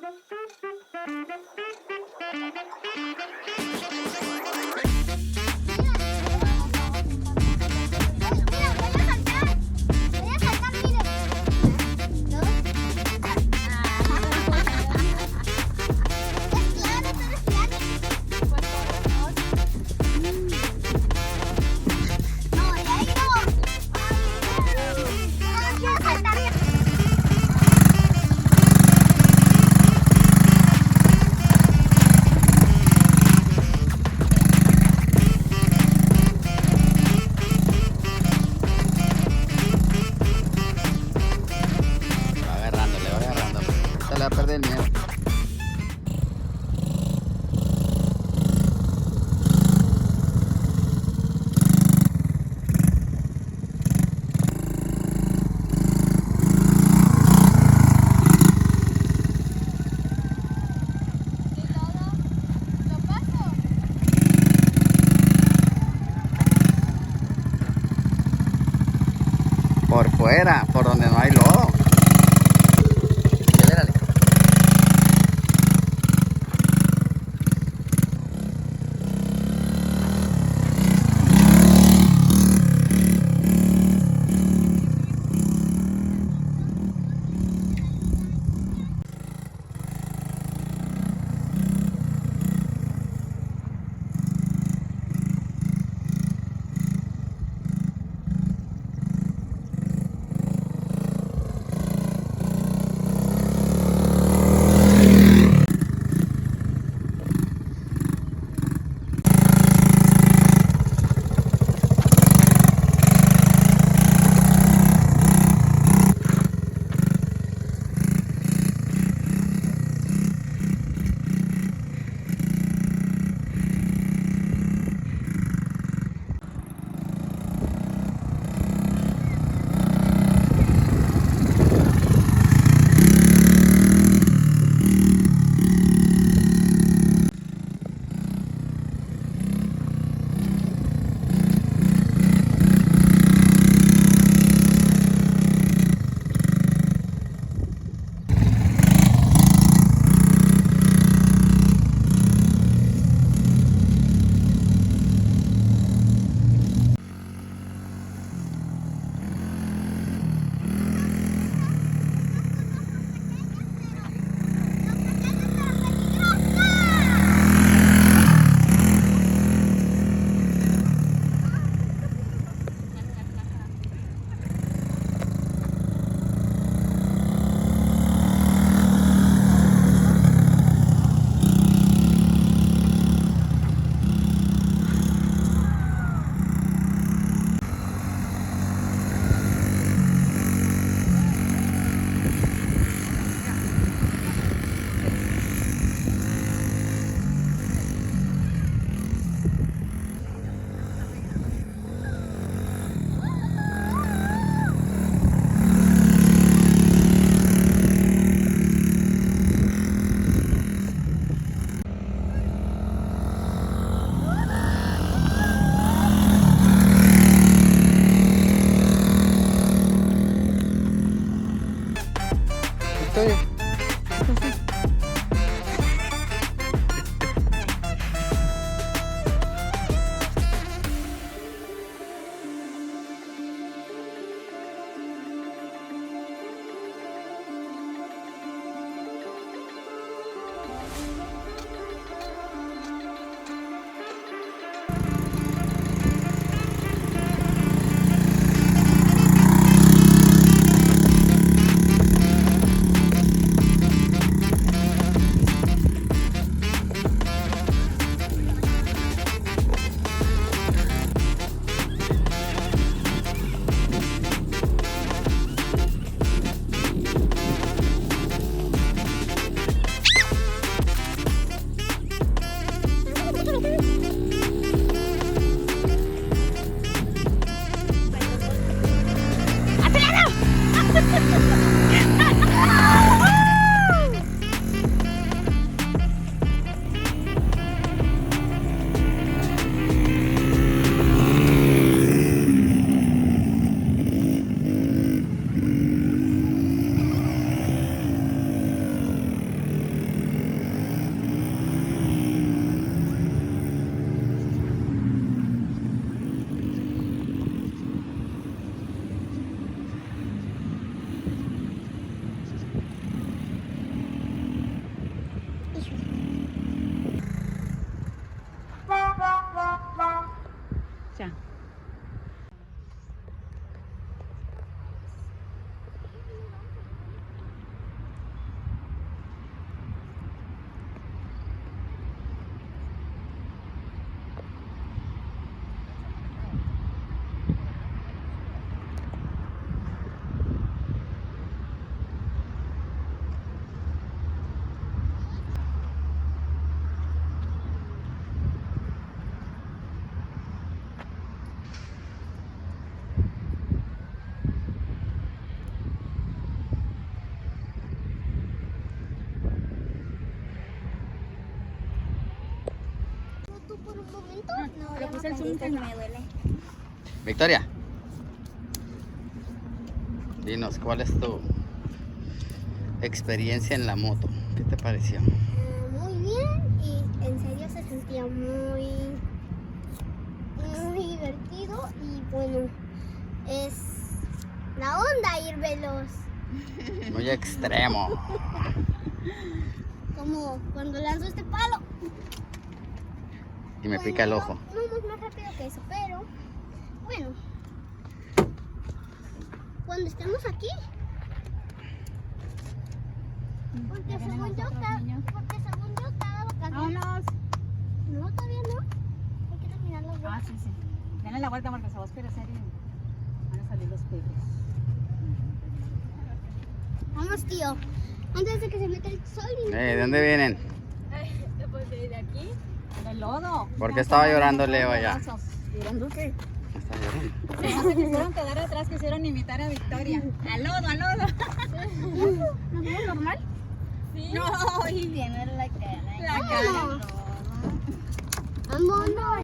Le va agarrando. Se le va a perder el miedo. Por fuera, por donde no hay lodo. Acelérale. un momento. No, le puse el zoom que no me duele. Victoria, dinos, ¿cuál es tu experiencia en la moto? ¿Qué te pareció? Muy bien y en serio se sentía muy divertido y bueno, es la onda ir veloz. Muy extremo. Como cuando lanzo este palo. Y me pica el ojo. No vamos más rápido que eso, pero bueno. Cuando estemos aquí. Porque según yo cada vacación. Vámonos. No, todavía no. Hay que terminar los dos. Ah, sí, sí. Denle la vuelta porque se va a oscurecer y van a salir los perros. Vamos, tío. Antes de que se meta el sol. ¿De dónde vienen? Pues de aquí. Del lodo. ¿Por qué estaba llorando Leo allá? ¿Llorando qué? Está llorando. No se quisieron quedar atrás, quisieron imitar a Victoria. ¡Al lodo, al lodo! ¿Nos vemos normal? Sí. No, y Tiene la cara. la cara. Vámonos.